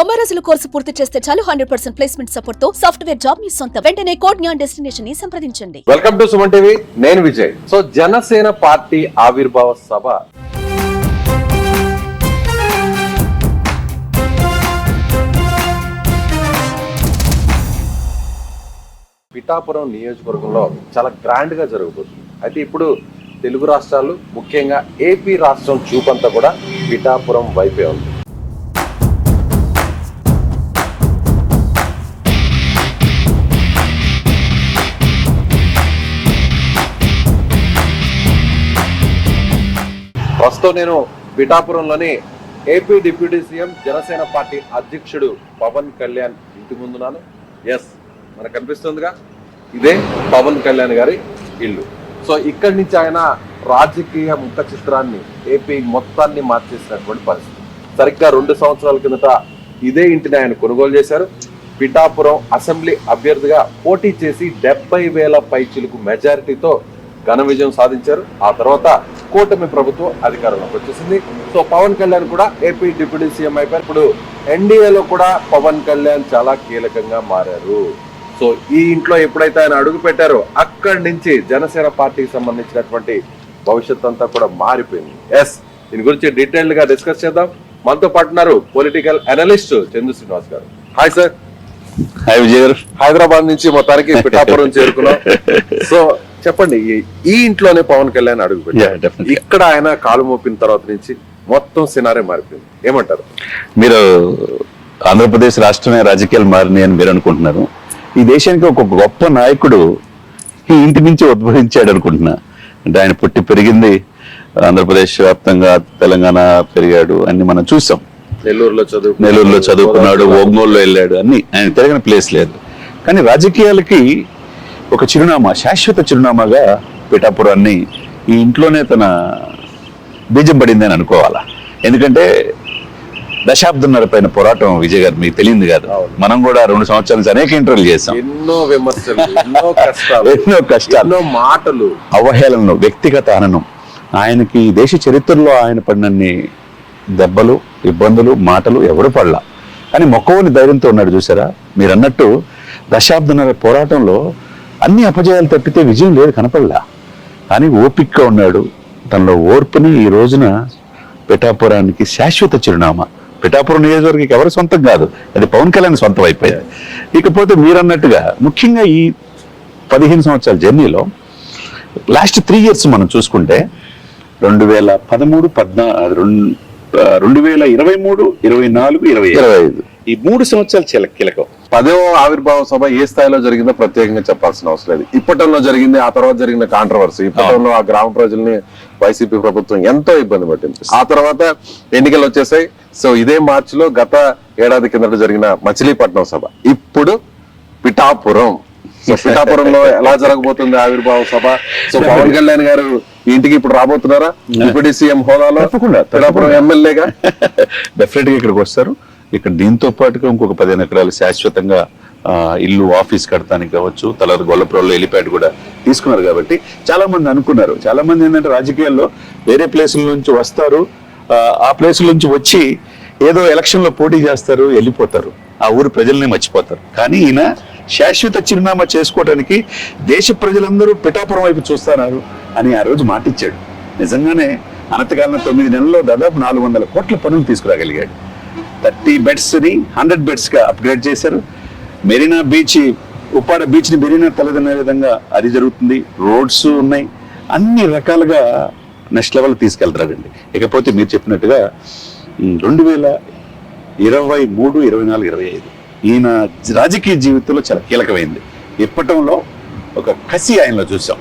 90 రోజుల కోర్సు పూర్తి చేస్తే చాలు 100% ప్లేస్మెంట్ సపోర్ట్ తో సాఫ్ట్వేర్ జాబ్ మీ సొంతం. వెంటనే కోడ్ జ్ఞాన్ డెస్టినేషన్ ని సంప్రదించండి. Welcome to Suman TV. నేను విజయ్. సో జనసేన పార్టీ ఆవిర్భావ సభ పిఠాపురం నియోజకవర్గంలో చాలా గ్రాండ్ గా జరగబోతుంది. అయితే ఇప్పుడు తెలుగు రాష్ట్రాలు, ముఖ్యంగా ఏపీ రాష్ట్రం చూపంతా కూడా పిఠాపురం వైపే ఉంది. ప్రస్తుతం నేను పిఠాపురంలోని AP deputy CM Janasena party అధ్యక్షుడు పవన్ కళ్యాణ్ ఇంటి ముందున్నాను. ఎస్, మనకు కనిపిస్తుందిగా, ఇదే పవన్ కళ్యాణ్ గారి ఇల్లు. సో ఇక్కడి నుంచి ఆయన రాజకీయ ముఖ చిత్రాన్ని, ఏపీ మొత్తాన్ని మార్చేసినటువంటి పరిస్థితి. సరిగ్గా 2 సంవత్సరాల కిందట ఇదే ఇంటిని ఆయన కొనుగోలు చేశారు. పిఠాపురం అసెంబ్లీ అభ్యర్థిగా పోటీ చేసి 70,000 పైచిలుకు మెజారిటీతో ఘన విజయం సాధించారు. ఆ తర్వాత కూటమి ప్రభుత్వం అధికారంలోకి వచ్చేసింది. సో పవన్ కళ్యాణ్ కూడా ఏపీ డిప్యూటీ సీఎం అయిపోయారు. ఇప్పుడు ఎన్డీఏలో కూడా పవన్ కళ్యాణ్ చాలా కీలకంగా మారారు. సో ఈ ఇంట్లో ఎప్పుడైతే ఆయన అడుగు పెట్టారో అక్కడి నుంచి జనసేన పార్టీకి సంబంధించినటువంటి భవిష్యత్ అంతా కూడా మారిపోయింది. ఎస్, దీని గురించి డీటెయిల్డ్ గా డిస్కస్ చేద్దాం. మనతో పాటు ఉన్నారు పొలిటికల్ అనలిస్ట్ చందు శ్రీనివాస్ గారు. Hi sir. హాయ్ విజయ్ గారు. హైదరాబాద్ నుంచి మొత్తానికి పిఠాపురం చేరుకున్నాం. సో చెప్పండి, ఈ ఇంట్లోనే పవన్ కళ్యాణ్ అడుగు పెట్టారు. ఇక్కడ ఆయన కాలు మోపిన తర్వాత నుంచి మొత్తం సినారే మారిపోయింది. ఏమంటారు మీరు? ఆంధ్రప్రదేశ్ రాష్ట్రమే రాజకీయాలు మారినాయి అని మీరు అనుకుంటున్నారు. ఈ దేశానికి ఒక గొప్ప నాయకుడు ఈ ఇంటి నుంచి ఉద్భవించాడు అనుకుంటున్నా. అంటే ఆయన పుట్టి పెరిగింది ఆంధ్రప్రదేశ్ వ్యాప్తంగా, తెలంగాణ పెరిగాడు, అన్ని మనం చూసాం. నెల్లూరులో చదువుకున్నాడు, ఒంగోలులో వెళ్ళాడు, అన్ని ఆయన తిరగని ప్లేస్ లేదు. కానీ రాజకీయాలకి ఒక చిరునామా, శాశ్వత చిరునామాగా పిఠాపురాన్ని ఈ ఇంట్లోనే తన బీజం పడింది అని అనుకోవాలా. ఎందుకంటే దశాబ్దంన్నర పైన పోరాటం విజయ్ గారు, మీకు తెలియదు కాదు. మనం కూడా 2 సంవత్సరాల నుంచి అనేక ఇంటర్వ్యూలు చేసాం. ఎన్నో విమర్శలు, ఎన్నో కష్టాలు, ఎన్నో మాటలు, అవహేళనలు, వ్యక్తిగత హననం. ఆయనకి దేశ చరిత్రలో ఆయన పడినన్ని దెబ్బలు, ఇబ్బందులు, మాటలు ఎవడు పడలా. కానీ మొక్కవని ధైర్యంతో ఉన్నాడు. చూసారా, మీరు అన్నట్టు దశాబ్దంన్నర పోరాటంలో అన్ని అపజయాలు తప్పితే విజయం లేదు, కనపడలా. కానీ ఓపికగా ఉన్నాడు. తనలో ఓర్పుని ఈ రోజున పిఠాపురానికి శాశ్వత చిరునామా. పిఠాపురం నియోజకవర్గం ఎవరి సొంతం కాదు, అది పవన్ కళ్యాణ్ సొంతం అయిపోయాయి. ఇకపోతే మీరన్నట్టుగా ముఖ్యంగా ఈ 15 సంవత్సరాల జర్నీలో లాస్ట్ 3 years మనం చూసుకుంటే 2013, 2023, 24, 25 ఈ 3 సంవత్సరాలు చాలా కీలకం. 10వ ఆవిర్భావ సభ ఏ స్థాయిలో జరిగిందో ప్రత్యేకంగా చెప్పాల్సిన అవసరం లేదు. ఇప్పటంలో జరిగింది, ఆ తర్వాత జరిగిన కాంట్రవర్సీ, ఇప్పటంలో ఆ గ్రామ ప్రజల్ని వైసీపీ ప్రభుత్వం ఎంతో ఇబ్బంది పట్టింది. ఆ తర్వాత ఎన్నికలు వచ్చేసాయి. సో ఇదే మార్చిలో గత ఏడాది కిందట జరిగిన మచిలీపట్నం సభ, ఇప్పుడు పిఠాపురం. సో పిఠాపురంలో ఎలా జరగబోతుంది ఆవిర్భావ సభ? సో పవన్ కళ్యాణ్ గారు ఇంటికి ఇప్పుడు రాబోతున్నారా డిప్యూటీ సీఎం హోదాలో? పిఠాపురం ఎమ్మెల్యేగా డెఫినెట్ గా ఇక్కడికి వస్తారు. ఇక్కడ దీంతో పాటుగా ఇంకొక 15 ఎకరాలు శాశ్వతంగా ఇల్లు, ఆఫీస్ కడతానికి కావచ్చు, తలరు గొల్లపురంలో హెలిప్యాడ్ కూడా తీసుకున్నారు. కాబట్టి చాలా మంది అనుకున్నారు, చాలా మంది ఏంటంటే రాజకీయాల్లో వేరే ప్లేసుల నుంచి వస్తారు, ఆ ప్లేసుల నుంచి వచ్చి ఏదో ఎలక్షన్ లో పోటీ చేస్తారు, వెళ్ళిపోతారు, ఆ ఊరు ప్రజల్ని మర్చిపోతారు. కానీ ఈయన శాశ్వత చిరునామా చేసుకోవడానికి దేశ ప్రజలందరూ పిఠాపురం వైపు చూస్తున్నారు అని ఆ రోజు మాటిచ్చాడు. నిజంగానే అనతకాలం 9 నెలల్లో దాదాపు 400 కోట్ల పనులు తీసుకురాగలిగాడు. 30 beds ని 100 beds గా అప్గ్రేడ్ చేశారు. మెరీనా బీచ్, ఉప్పాడ బీచ్ ని మెరీనా తలదనే విధంగా అది జరుగుతుంది. రోడ్స్ ఉన్నాయి, అన్ని రకాలుగా నెక్స్ట్ లెవెల్ తీసుకెళ్తారండి. ఇకపోతే మీరు చెప్పినట్టుగా 2023, 24, 25 ఈయన రాజకీయ జీవితంలో చాలా కీలకమైంది. ఇప్పటంలో ఒక కసి ఆయనలో చూసాం.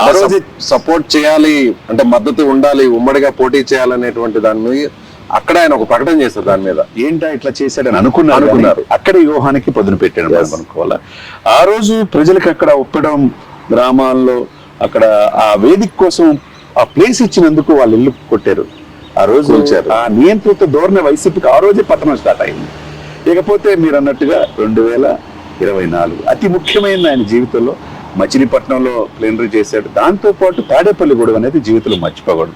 ఆ రోజు సపోర్ట్ చేయాలి అంటే మద్దతు ఉండాలి, ఉమ్మడిగా పోటీ చేయాలనేటువంటి దాని మీద అక్కడ ఆయన ఒక ప్రకటన చేశారు. దాని మీద ఏంటా ఇట్లా చేశాడని అనుకున్నారు. అక్కడ వ్యూహానికి పదును పెట్టాడు అనుకోవాలా. ఆ రోజు ప్రజలకు అక్కడ ఒప్పడం, గ్రామాల్లో అక్కడ ఆ వేదిక కోసం ఆ ప్లేస్ ఇచ్చినందుకు వాళ్ళు ఇల్లు కొట్టారు. ఆ రోజు ఆ నియంత్రిత ధోరణి వైసీపీకి ఆ రోజే పతనం స్టార్ట్ అయింది. ఇకపోతే మీరు అన్నట్టుగా 2024 అతి ముఖ్యమైన ఆయన జీవితంలో మచిలీపట్నంలో ప్లేనరీ చేశాడు. దాంతో పాటు తాడేపల్లి గూడెం అనేది జీవితంలో మర్చిపోకూడదు.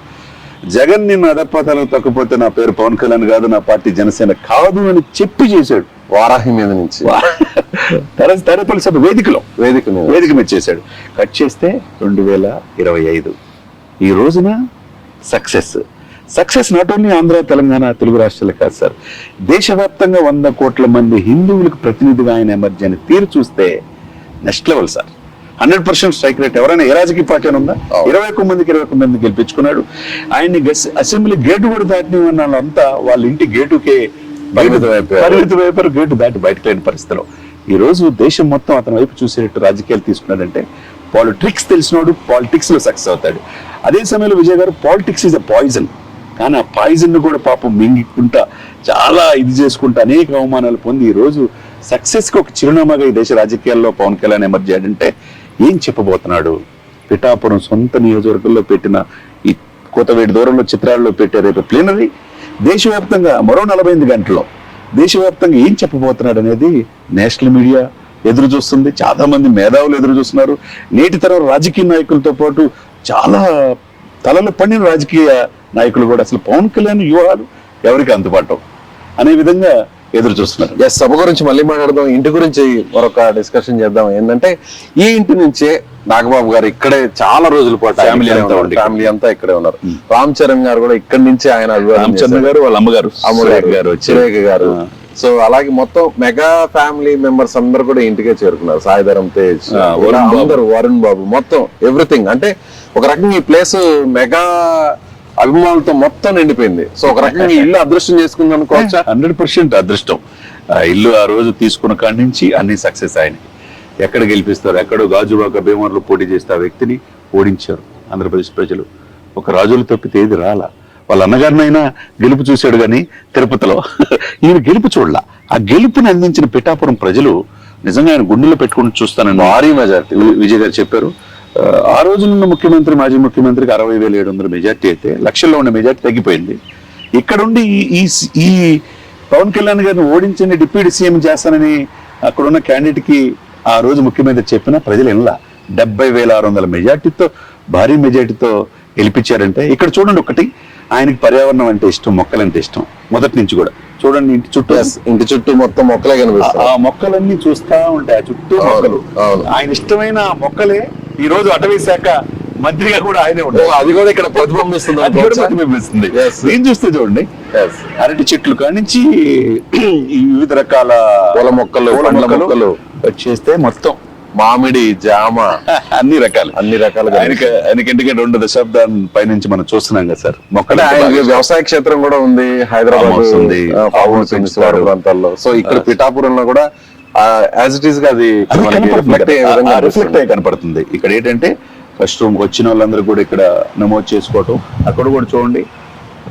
జగన్ నిన్ను అధపాతాలకు తక్కుపోతే నా పేరు పవన్ కళ్యాణ్ కాదు, నా పార్టీ జనసేన కాదు అని చెప్పి చేశాడు. వారాహి మీద నుంచి తరపల్లి సభ వేదిక మీద చేశాడు. కట్ చేస్తే 2025 ఈ రోజున success not only Andhra, Telangana, Telugu రాష్ట్రాలు కాదు సార్, దేశవ్యాప్తంగా 100 కోట్ల మంది హిందువులకు ప్రతినిధిగా ఆయన ఎమర్జీ అని తీరు చూస్తే next level sir. 100% strike rate. ఎవరైనా ఏ రాజకీయ పార్టీ అని ఉందా? 21 మంది గెలిపించుకున్నాడు. ఆయన్ని అసెంబ్లీ గేటు కూడా దాటిన వాళ్ళంతా వాళ్ళ ఇంటి గేటుకే పరిమితం అయిపోయారు. గేటు దాటి బయటకు లేని పరిస్థితిలో ఈ రోజు దేశం మొత్తం అతని వైపు చూసేటట్టు రాజకీయాలు తీసుకున్నాడంటే పాలిటిక్స్ తెలిసినోడు పాలిటిక్స్ లో సక్సెస్ అవుతాడు. అదే సమయంలో విజయ్ గారు పాలిటిక్స్ ఈజ్ అ పాయిజన్, కానీ ఆ పాయిజన్ కూడా పాపం మింగికుంటా చాలా ఇది చేసుకుంటా అనేక అవమానాలు పొంది ఈ రోజు సక్సెస్ కి ఒక చిరునామాగా ఈ దేశ రాజకీయాల్లో పవన్ కళ్యాణ్ ఎమర్జీ అయ్యాడంటే ఏం చెప్పబోతున్నాడు? పిఠాపురం సొంత నియోజకవర్గంలో పెట్టిన ఈ కోతవేడి దూరంలో చిత్రాల్లో పెట్టే రేపు ప్లీనరీ దేశవ్యాప్తంగా మరో 48 గంటల్లో దేశవ్యాప్తంగా ఏం చెప్పబోతున్నాడు అనేది నేషనల్ మీడియా ఎదురు చూస్తుంది. చాలా మంది మేధావులు ఎదురు చూస్తున్నారు. నేటి తరం రాజకీయ నాయకులతో పాటు చాలా తలలు పండిన రాజకీయ నాయకులు కూడా అసలు పవన్ కళ్యాణ్ వ్యూహాలు ఎవరికి అందుబాటు అనే విధంగా ఎదురు చూస్తున్నారు. సభ గురించి మళ్ళీ మాట్లాడదాం. ఇంటి గురించి మరొక డిస్కషన్ చేద్దాం. ఏంటంటే ఈ ఇంటి నుంచే నాగబాబు గారు ఇక్కడే చాలా రోజుల పాటు ఫ్యామిలీ అంతా ఇక్కడే ఉన్నారు. రామ్ చరణ్ గారు కూడా ఇక్కడి నుంచి ఆయన రామ్ చరణ్ గారు వాళ్ళ అమ్మగారు సురేఖ గారు. సో అలాగే మొత్తం మెగా ఫ్యామిలీ మెంబర్స్ అందరు కూడా ఇంటికే చేరుకున్నారు. సాయిధరం తేజ్, అందరూ, వరుణ్ బాబు, మొత్తం ఎవ్రీథింగ్. అంటే ఒక రకంగా ఈ ప్లేస్ మెగా అభిమానులతో మొత్తం నిండిపోయింది. సో ఒక రకంగా ఇల్లు అదృష్టం చేసుకుంది అనుకోవచ్చా? 100% అదృష్టం. ఇల్లు ఆ రోజు తీసుకున్న కాడి నుంచి అన్ని సక్సెస్ ఆయన. ఎక్కడ గెలిపిస్తారు? ఎక్కడో గాజువాక భీమవరంలో పోటీ చేస్తే ఆ వ్యక్తిని ఓడించారు ఆంధ్రప్రదేశ్ ప్రజలు. ఒక రాజులు తప్పితే ఏది రాలా. వాళ్ళ అన్నగారినైనా గెలుపు చూశాడు కానీ తిరుపతిలో ఈయన గెలుపు చూడలా. ఆ గెలుపుని అందించిన పిఠాపురం ప్రజలు నిజంగా ఆయన గుండెలో పెట్టుకుని చూస్తానని భారీ మెజార్టీ విజయ్ గారు చెప్పారు. ఆ రోజునున్న ముఖ్యమంత్రి, మాజీ ముఖ్యమంత్రికి 60,700 మెజార్టీ అయితే లక్షల్లో ఉన్న మెజార్టీ తగ్గిపోయింది. ఇక్కడుండి ఈ పవన్ కళ్యాణ్ గారిని ఓడించండి, డిప్యూటీ సీఎం చేస్తానని అక్కడున్న క్యాండిడేట్ కి ఆ రోజు ముఖ్యమంత్రి చెప్పిన ప్రజలు ఎన్లా 70,600 మెజార్టీతో భారీ మెజార్టీతో గెలిపించారంటే ఇక్కడ చూడండి. ఒకటి, ఆయనకి పర్యావరణం అంటే ఇష్టం, మొక్కలంటే ఇష్టం మొదటి నుంచి కూడా. చూడండి ఇంటి చుట్టూ మొత్తం మొక్కలే కనిపిస్తాయి. ఆ మొక్కలన్నీ చూస్తా ఉంటాయి, ఆ చుట్టూ మొక్కలు. ఆయన ఇష్టమైన మొక్కలే ఈ రోజు అటవీ శాఖ మంత్రిగా కూడా ఆయనే ఉంటారు. అది కూడా ఇక్కడ ప్రతిబింబిస్తుంది. ఏం చూస్తే చూడండి, అరటి చెట్లు కానించి ఈ వివిధ రకాల పూల మొక్కలు చేస్తే మొత్తం మామిడి, జామ, అన్ని రకాలు ఆయనకి ఎందుకంటే 2 దశాబ్దాల పైనుంచి మనం చూస్తున్నాం కదా సార్. వ్యవసాయ క్షేత్రం కూడా ఉంది హైదరాబాద్ ఉంది, ప్రాంతాల్లో. సో ఇక్కడ పిఠాపురంలో కూడా యాజ్ ఇట్ ఈస్ గా అది రిఫ్లెక్ట్ అయ్యి కనపడుతుంది. ఇక్కడ ఏంటంటే ఫస్ట్ రూమ్ వచ్చిన వాళ్ళందరూ కూడా ఇక్కడ నమోదు చేసుకోవటం. అక్కడ కూడా చూడండి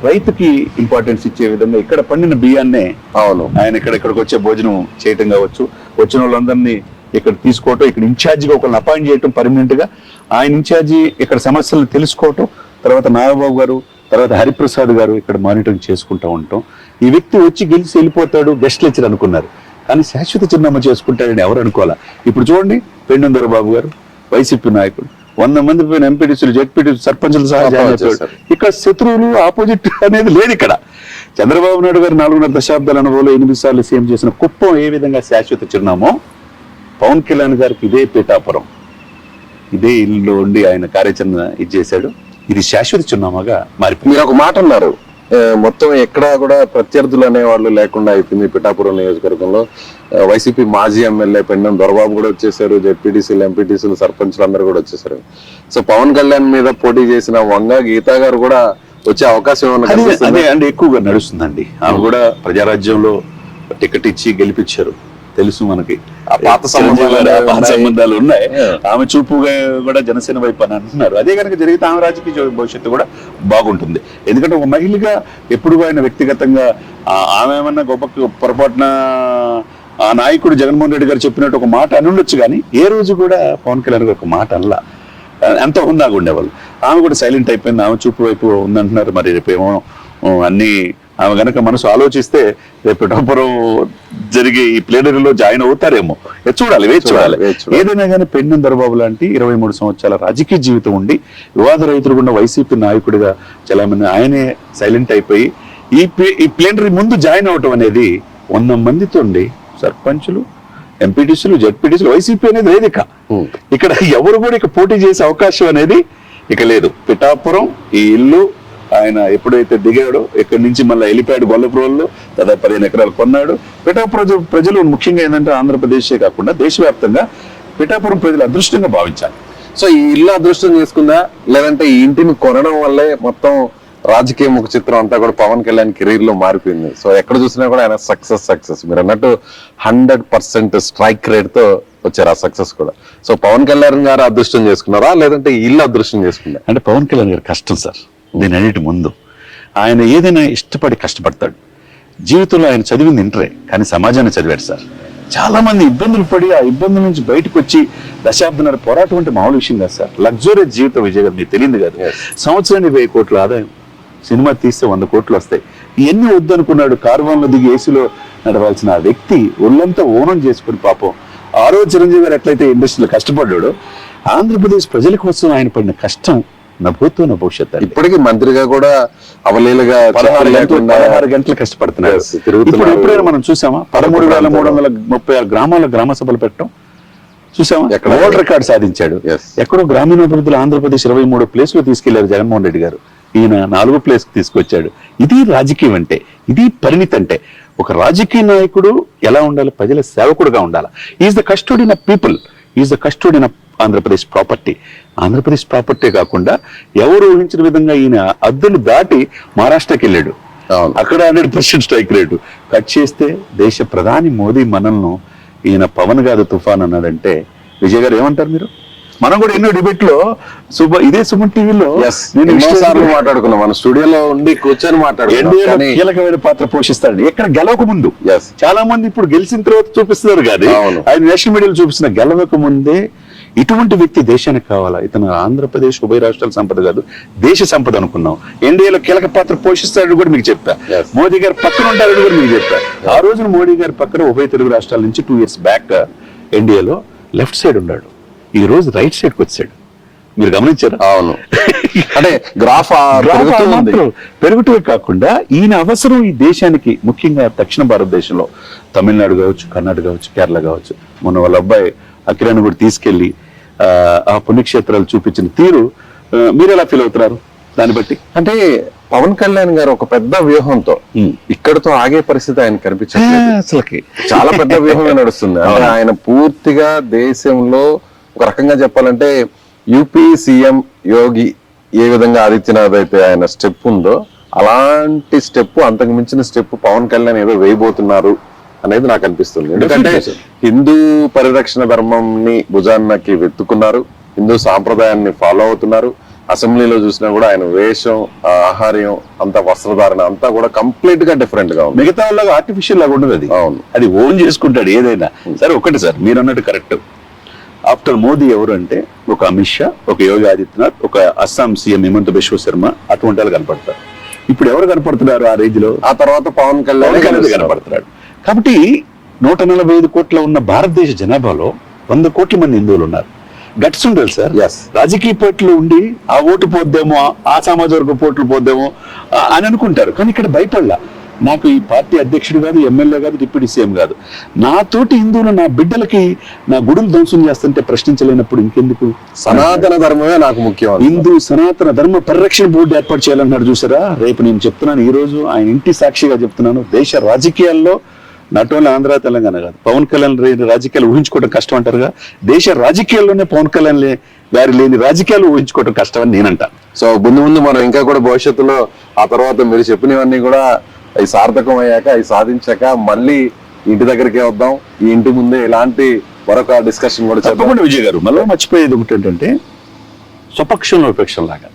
రైతుకి ఇంపార్టెన్స్ ఇచ్చే విధంగా ఇక్కడ పండిన బియ్యాన్నే ఆయన ఇక్కడికి వచ్చే భోజనం చేయటం కావచ్చు. వచ్చిన వాళ్ళందరినీ ఇక్కడ తీసుకోవటం, ఇక్కడ ఇన్ఛార్జిగా ఒకరిని అపాయింట్ చేయటం పర్మనెంట్ గా. ఆయన ఇన్ఛార్జి ఇక్కడ సమస్యలను తెలుసుకోవటం, తర్వాత నాగబాబు గారు, తర్వాత హరిప్రసాద్ గారు ఇక్కడ మానిటరింగ్ చేసుకుంటూ ఉంటాం. ఈ వ్యక్తి వచ్చి గెలిచి వెళ్ళిపోతాడు, గెస్ట్ లెక్చర్ అనుకున్నారు, కానీ శాశ్వత చిరునామా చేసుకుంటాడని ఎవరు అనుకోవాలా. ఇప్పుడు చూడండి పెండుందర బాబు గారు వైసీపీ నాయకుడు 100 మంది పోయిన ఎంపీటీసీలు, జెడ్పీటీసీలు, సర్పంచులు సహా ఇక్కడ శత్రువులు ఆపోజిట్ అనేది లేదు. ఇక్కడ చంద్రబాబు నాయుడు గారు 4.5 దశాబ్దాల అనుభవంలో 8 సార్లు సీఎం చేసిన కుప్పం ఏ విధంగా శాశ్వత చిరునామో, పవన్ కళ్యాణ్ గారికి ఇదే పిఠాపురం, ఇదే ఇల్లు ఉండి ఆయన కార్యాచరణ ఇచ్చేశాడు. ఇది శాశ్వత చిరునామాగా మారిపోయింది. మీరు ఒక మాట అన్నారు, మొత్తం ఎక్కడా కూడా ప్రత్యర్థులు అనేవాళ్ళు లేకుండా అయిపోయింది పిఠాపురం నియోజకవర్గంలో. వైసీపీ మాజీ ఎమ్మెల్యే పెండం దొరబాబు కూడా వచ్చేసారు, జెడ్పీటీసీలు, ఎంపీటీసీలు, సర్పంచ్లు అందరూ కూడా వచ్చేసారు. సో పవన్ కళ్యాణ్ మీద పోటీ చేసిన వంగ గీతా గారు కూడా వచ్చే అవకాశం ఏమన్నా ఎక్కువగా నడుస్తుందండి. ఆమె కూడా ప్రజారాజ్యంలో టికెట్ ఇచ్చి గెలిపించారు, తెలుసు మనకి. పాత సంబంధాలు ఉన్నాయి. ఆమె చూపుగా కూడా జనసేన వైపు అని అంటున్నారు. అదే కనుక జరిగితే ఆమె రాజకీయ భవిష్యత్తు కూడా బాగుంటుంది. ఎందుకంటే ఒక మహిళగా ఎప్పుడు ఆయన వ్యక్తిగతంగా ఆమె ఏమన్నా గొప్ప పొరపాటున ఆ నాయకుడు జగన్మోహన్ రెడ్డి గారు చెప్పినట్టు ఒక మాట అని ఉండొచ్చు, కానీ ఏ రోజు కూడా పవన్ కళ్యాణ్ గారు ఒక మాట అనలా. ఎంతో హుందాగా ఉండేవాళ్ళు. ఆమె కూడా సైలెంట్ అయిపోయింది, ఆమె చూపు వైపు ఉందంటున్నారు. మరి రేపేమో అన్ని ఆమె కనుక మనసు ఆలోచిస్తే రేపు పిఠాపురం జరిగే ఈ ప్లేనరీలో జాయిన్ అవుతారేమో చూడాలి, వేచి చూడాలి. ఏదైనా కానీ పెన్నం దొరబాబు లాంటి 23 సంవత్సరాల రాజకీయ జీవితం ఉండి వివాద రైతులు ఉన్న వైసీపీ నాయకుడిగా చాలా మంది ఆయనే సైలెంట్ అయిపోయి ఈ ప్లేనరీ ముందు జాయిన్ అవటం అనేది 100 మందితో సర్పంచులు, ఎంపీటీసీలు, జెడ్పీటీసీలు, వైసీపీ అనేది లేదు. ఇక్కడ ఎవరు కూడా ఇక పోటీ చేసే అవకాశం అనేది ఇక లేదు. పిఠాపురం ఈ ఇల్లు ఆయన ఎప్పుడైతే దిగాడో ఇక్కడి నుంచి మళ్ళీ హెలిప్యాడ్ గొల్లపురంలో దాదాపు 15 ఎకరాలు కొన్నాడు. పిఠాపురం ప్రజలు ముఖ్యంగా ఏంటంటే ఆంధ్రప్రదేశే కాకుండా దేశవ్యాప్తంగా పిఠాపురం ప్రజలు అదృష్టంగా భావించాలి. సో ఈ ఇల్లు అదృష్టం చేసుకుందా, లేదంటే ఈ ఇంటిని కొనడం వల్లే మొత్తం రాజకీయ ముఖ చిత్రం అంతా కూడా పవన్ కళ్యాణ్ కెరీర్ లో మారిపోయింది? సో ఎక్కడ చూసినా కూడా ఆయన సక్సెస్ మీరు అన్నట్టు 100% స్ట్రైక్ రేట్ తో వచ్చారు ఆ సక్సెస్ కూడా. సో పవన్ కళ్యాణ్ గారు అదృష్టం చేసుకున్నారా, లేదంటే ఇల్లు అదృష్టం చేసుకున్నారా? అంటే పవన్ కళ్యాణ్ గారు కష్టం సార్. దీని అన్నిటి ముందు ఆయన ఏదైనా ఇష్టపడి కష్టపడతాడు. జీవితంలో ఆయన చదివింది ఇంటరే, కానీ సమాజాన్ని చదివాడు సార్. చాలా మంది ఇబ్బందులు పడి ఆ ఇబ్బందుల నుంచి బయటకు వచ్చి దశాబ్దన్నర పోరాటం అంటే మామూలు విషయం కాదు సార్. లగ్జరీ జీవితం విజయ్ గారు మీకు తెలియదు కాదు. సంవత్సరానికి 1000 కోట్ల ఆదాయం, సినిమా తీస్తే 100 కోట్లు వస్తాయి. ఇవన్నీ వద్దనుకున్నాడు. కార్వాన్లో దిగి ఏసీలో నడవాల్సిన ఆ వ్యక్తి ఒళ్ళంతా ఓనం చేసుకుని పాపం ఆ రోజు చిరంజీవి గారు ఎట్లయితే ఇండస్ట్రీలో కష్టపడ్డాడో ఆంధ్రప్రదేశ్ ప్రజల కోసం ఆయన పడిన కష్టం నా భూతో నా భవిష్యత్తు. ఇప్పటికీ మంత్రిగా కూడా అవలీలగా 16 గంటలు కష్టపడుతున్నారు. ఇప్పుడు ఎప్పుడైనా మనం చూసామా 13,336 గ్రామాల గ్రామ సభలు పెట్టడం చూసామా? వరల్డ్ రికార్డ్ సాధించాడు. ఎక్కడో గ్రామీణాభివృద్ధిలో ఆంధ్రప్రదేశ్ 23 ప్లేస్లో తీసుకెళ్లారు జగన్మోహన్ రెడ్డి గారు. ఈయన 4వ ప్లేస్ కి తీసుకొచ్చాడు. ఇది రాజకీయం అంటే, ఇది పరిణితి అంటే. ఒక రాజకీయ నాయకుడు ఎలా ఉండాలి? ప్రజల సేవకుడుగా ఉండాలి. Is the custodian of people, is the custodian of Andhra Pradesh property. Andhra Pradesh property కాకుండా ఎవరు ఊహించిన విధంగా ఈయన అద్దులు దాటి మహారాష్ట్రకి వెళ్ళాడు. అక్కడ 100% స్ట్రైక్ రేటు కట్ చేస్తే దేశ ప్రధాని మోదీ మనల్ని ఈయన పవన్ గారు తుఫాన్ అన్నాడంటే విజయ్ గారు ఏమంటారు మీరు? మనం కూడా ఎన్నో డిబేట్ లో ఇదే సుమన్ టీవీలో మాట్లాడుకున్నాం, మన స్టూడియోలో ఉండి కూర్చొని మాట్లాడుకున్నాం. కీలకమైన పాత్ర పోషిస్తాడు ఎక్కడ గెలవక ముందు. చాలా మంది ఇప్పుడు గెలిచిన తర్వాత చూపిస్తున్నారు కానీ ఆయన నేషనల్ మీడియాలో చూపిస్తున్న గెలవక ముందే ఇటువంటి వ్యక్తి దేశానికి కావాలా? ఇతను ఆంధ్రప్రదేశ్ ఉభయ రాష్ట్రాల సంపద కాదు, దేశ సంపద అనుకున్నాం. ఎన్డీఏలో కీలక పాత్ర పోషిస్తాడని కూడా మీకు చెప్పా. మోదీ గారు పక్కన ఉంటారని కూడా మీకు చెప్పా. ఆ రోజున మోడీ గారి పక్కన ఉభయ తెలుగు రాష్ట్రాల నుంచి 2 years బ్యాక్ ఎన్డీఏలో లెఫ్ట్ సైడ్ ఉన్నాడు. ఈ రోజు రైట్ సైడ్కి వచ్చాడు. మీరు గమనించారు? అవును. అంటే గ్రాఫ్ పెరుగుతూ కాకుండా ఈయన అవసరం ఈ దేశానికి, ముఖ్యంగా దక్షిణ భారతదేశంలో తమిళనాడు కావచ్చు, కర్ణాటక కావచ్చు, కేరళ కావచ్చు. మొన్న వాళ్ళ అబ్బాయి అకిరాన్ని కూడా తీసుకెళ్లి ఆ పుణ్యక్షేత్రాలు చూపించిన తీరు మీరు ఎలా ఫీల్ అవుతున్నారు దాన్ని బట్టి? అంటే పవన్ కళ్యాణ్ గారు ఒక పెద్ద వ్యూహంతో ఇక్కడతో ఆగే పరిస్థితి ఆయన కనిపించట్లేదు. అసలుకి చాలా పెద్ద వ్యూహంగా నడుస్తుంది. అంటే ఆయన పూర్తిగా దేశంలో ఒక రకంగా చెప్పాలంటే యూపీ సీఎం యోగి ఏ విధంగా ఆదిత్యనాథ్ అయితే ఆయన స్టెప్ ఉందో అలాంటి స్టెప్, అంతకు మించిన స్టెప్ పవన్ కళ్యాణ్ ఏదో వేయబోతున్నారు అనేది నాకు అనిపిస్తుంది. ఎందుకంటే హిందూ పరిరక్షణ ధర్మంని భుజాన్నకి వెతుకున్నారు, హిందూ సాంప్రదాయాన్ని ఫాలో అవుతున్నారు. అసెంబ్లీలో చూసినా కూడా ఆయన వేషం, ఆహార్యం, అంత వస్త్రధారణ అంతా కూడా కంప్లీట్ గా డిఫరెంట్ గా ఉంది. మిగతా వాళ్ళగా ఆర్టిఫిషియల్ లాగా ఉండదు అది. అవును, అది ఓన్ చేసుకుంటాడు ఏదైనా. సరే ఒకటి సార్, మీరు అన్నట్టు కరెక్ట్. ఆఫ్టర్ మోదీ ఎవరు అంటే ఒక అమిత్ షా, ఒక యోగి ఆదిత్యనాథ్, ఒక అస్సాం సీఎం హిమంత బిశ్వ శర్మ, అటువంటి వాళ్ళు కనపడతారు. ఇప్పుడు ఎవరు కనపడుతున్నారు ఆ రేంజ్ లో? ఆ తర్వాత పవన్ కళ్యాణ్ కనపడుతున్నాడు. కాబట్టి 145 కోట్ల ఉన్న భారతదేశ జనాభాలో 100 కోట్ల మంది హిందువులు ఉన్నారు. గట్స్ ఉండాలి సార్. రాజకీయ పార్టీలో ఉండి ఆ ఓటు పోద్దేమో, ఆ సామాజిక వర్గ ఓట్లు పోద్దేమో అని అనుకుంటారు. కానీ ఇక్కడ భయపడలా. నాకు ఈ పార్టీ అధ్యక్షుడు కాదు, ఎమ్మెల్యే కాదు, డిప్యూటీ సీఎం కాదు. నాతోటి హిందువులు నా బిడ్డలకి నా గుడులు ధ్వంసం చేస్తుంటే ప్రశ్నించలేనప్పుడు ఇంకెందుకు? సనాతన ధర్మమే నాకు ముఖ్యం. హిందూ సనాతన ధర్మ పరిరక్షణ బోర్డు ఏర్పాటు చేయాలన్నాడు చూసారా? రేపు నేను చెప్తున్నాను, ఈ రోజు ఆయన ఇంటి సాక్షిగా చెప్తున్నాను, దేశ రాజకీయాల్లో నాట్ ఓన్లీ ఆంధ్ర తెలంగాణ కాదు, పవన్ కళ్యాణ్ రాజకీయాలు ఊహించుకోవడం కష్టం అంటారుగా, దేశ రాజకీయాల్లోనే పవన్ కళ్యాణ్ గారి లేని రాజకీయాలు ఊహించుకోవడం కష్టం అని నేనంటాను. సో ముందు మనం ఇంకా కూడా భవిష్యత్తులో ఆ తర్వాత మీరు చెప్పినవన్నీ కూడా అవి సార్థకం అయ్యాక, అవి సాధించాక మళ్ళీ ఇంటి దగ్గరికే వద్దాం. ఈ ఇంటి ముందే ఇలాంటి మరొక డిస్కషన్ కూడా చెప్పకుండా విజయ్ గారు మళ్ళీ మర్చిపోయేది ఒకటి ఏంటంటే, స్వపక్షంలో విపక్షం లాగా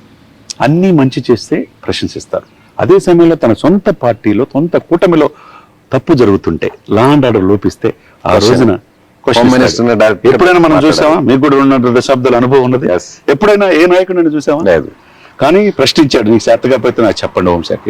అన్ని మంచి చేస్తే ప్రశంసిస్తారు. అదే సమయంలో తన సొంత పార్టీలో, సొంత కూటమిలో తప్పు జరుగుతుంటే, లా అండ్ ఆర్డర్ లోపిస్తే ఆ రోజున ఎప్పుడైనా మనం చూసామా? మీకు కూడా 2 దశాబ్దాల అనుభవం ఉన్నది. ఎప్పుడైనా ఏ నాయకుడిని చూసామా? లేదు. కానీ ప్రశ్నించాడు, నీకు శాతగా పోతే నాకు చెప్పండి హోంశాఖ.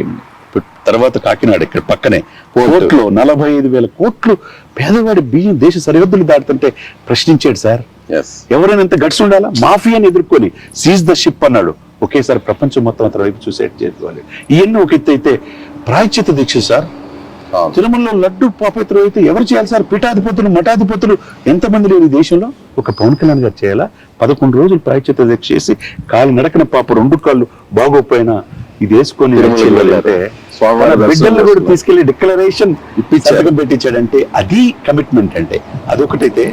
తర్వాత కాకినాడ ఇక్కడ పక్కనే కోర్టులో 45,000 కోట్లు పేదవాడి బియ్యం దేశ సరిహద్దులు దాటుతుంటే ప్రశ్నించాడు సార్. ఎస్, ఎవరైనా ఎంత గట్స్ ఉండాలా? మాఫియాని ఎదుర్కొని సీజ్ ద షిప్ అన్నాడు. ఒకేసారి ప్రపంచం మొత్తం అతని వైపు చూసేట్టు చేసుకోవాలి. ఇవన్నీ ఒక ఎత్తు అయితే ప్రాయశ్చిత్త దీక్ష సార్. తిరుమలలో లడ్డు పాపేత్రం అయితే ఎవరు చేయాలి సార్? పీఠాధిపతులు మఠాధిపతులు ఎంతమంది లేరు ఈ దేశంలో? ఒక పవన్ కళ్యాణ్ గారు చేయాలా? 11 రోజులు ప్రాయశ్చిత్త దీక్ష చేసి కాలు నడకన పాప 2 కాళ్ళు బాగోపోయినా ఇది వేసుకొని బిడ్డలు కూడా తీసుకెళ్లి డిక్లరేషన్ సంతకం పెట్టించాడంటే అది కమిట్మెంట్. అంటే అదొకటైతే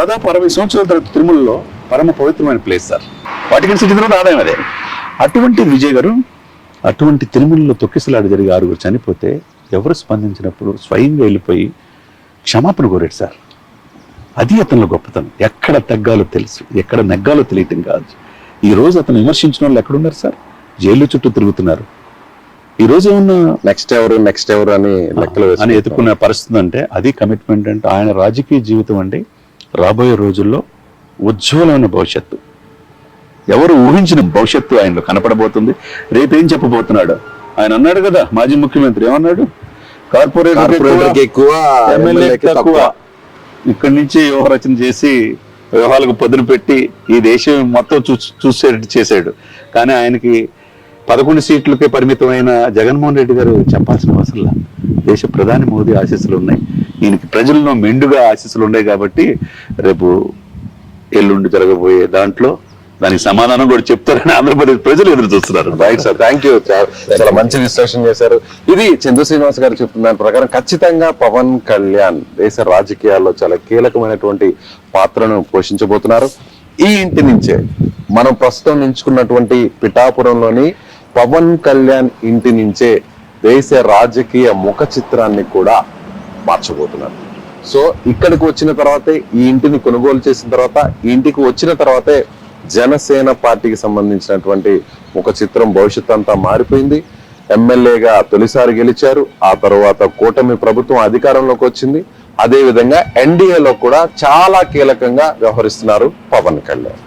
దాదాపు 60 సంవత్సరాల తర్వాత తిరుమలలో పరమ పవిత్రమైన ప్లేస్ సార్. వాటికన్ సిటీ తర్వాత ఆదాయం అదే. అటువంటి విజయ్ గారు అటువంటి తిరుమలలో తొక్కిసలాట జరిగి 6 చనిపోతే ఎవరు స్పందించినప్పుడు స్వయంగా వెళ్ళిపోయి క్షమాపణ కోరాడు సార్. అది అతనిలో గొప్పతనం. ఎక్కడ తగ్గాలో తెలుసు, ఎక్కడ నెగ్గాలో తెలియటం కాదు. ఈ రోజు అతను విమర్శించిన వాళ్ళు ఎక్కడున్నారు సార్? జైలు చుట్టూ తిరుగుతున్నారు. ఈ రోజు ఏమన్నా నెక్స్ట్ ఎవరు అని లెక్కలు అని ఎత్తుకున్న పరిస్థితి అంటే అది కమిట్మెంట్. అంటే ఆయన రాజకీయ జీవితం అండి రాబోయే రోజుల్లో ఉజ్వలమైన భవిష్యత్తు, ఎవరు ఊహించిన భవిష్యత్తు ఆయనలో కనపడబోతుంది. రేపేం చెప్పబోతున్నాడు ఆయన అన్నాడు కదా, మాజీ ముఖ్యమంత్రి ఏమన్నాడు? కార్పొరేటర్ ఎక్కువ, ఎమ్మెల్యేకి తక్కువ. ఇక్కడి నుంచి వ్యూహరచన చేసి వ్యూహాలకు పదును పెట్టి ఈ దేశం మొత్తం చూసేటట్టు చేశాడు. కానీ ఆయనకి 11 సీట్లకే పరిమితమైన జగన్మోహన్ రెడ్డి గారు చెప్పాల్సిన అవసరం. దేశ ప్రధాని మోదీ ఆశీస్సులు ఉన్నాయి, ఈయనకి ప్రజల్లో మెండుగా ఆశీస్సులు ఉన్నాయి. కాబట్టి రేపు ఎల్లుండి జరగబోయే దాంట్లో దానికి సమాధానం కూడా చెప్తారని ఆంధ్రప్రదేశ్ ప్రజలు ఎదురు చూస్తున్నారు. Right sir, thank you. చాలా మంచి విశ్లేషణ చేశారు. ఇది చంద్ర శ్రీనివాస్ గారు చెప్తున్న దాని ప్రకారం ఖచ్చితంగా పవన్ కళ్యాణ్ దేశ రాజకీయాల్లో చాలా కీలకమైనటువంటి పాత్రను పోషించబోతున్నారు. ఈ ఇంటి నుంచే మనం ప్రస్తుతం ఎంచుకున్నటువంటి పిఠాపురంలోని పవన్ కళ్యాణ్ ఇంటి నుంచే దేశ రాజకీయ ముఖ చిత్రాన్ని కూడా మార్చబోతున్నారు. సో ఇక్కడికి వచ్చిన తర్వాతే, ఈ ఇంటిని కొనుగోలు చేసిన తర్వాత, ఈ ఇంటికి వచ్చిన తర్వాతే జనసేన పార్టీకి సంబంధించినటువంటి ముఖ చిత్రం భవిష్యత్ అంతా మారిపోయింది. ఎమ్మెల్యేగా తొలిసారి గెలిచారు, ఆ తర్వాత కూటమి ప్రభుత్వం అధికారంలోకి వచ్చింది. అదే విధంగా ఎన్డీఏలో కూడా చాలా కీలకంగా వ్యవహరిస్తున్నారు Pawan Kalyan.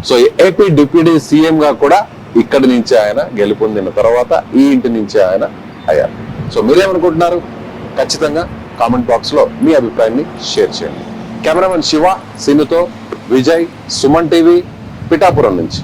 So AP deputy CM గా కూడా ఇక్కడి నుంచి ఆయన గెలుపొందిన తర్వాత ఈ ఇంటి నుంచి ఆయన అయ్యారు. సో మీరేమనుకుంటున్నారు? ఖచ్చితంగా కామెంట్ బాక్స్ లో మీ అభిప్రాయాన్ని షేర్ చేయండి. కెమెరామెన్ శివ, సినుతో విజయ్, సుమన్ టీవీ, పిఠాపురం నుంచి.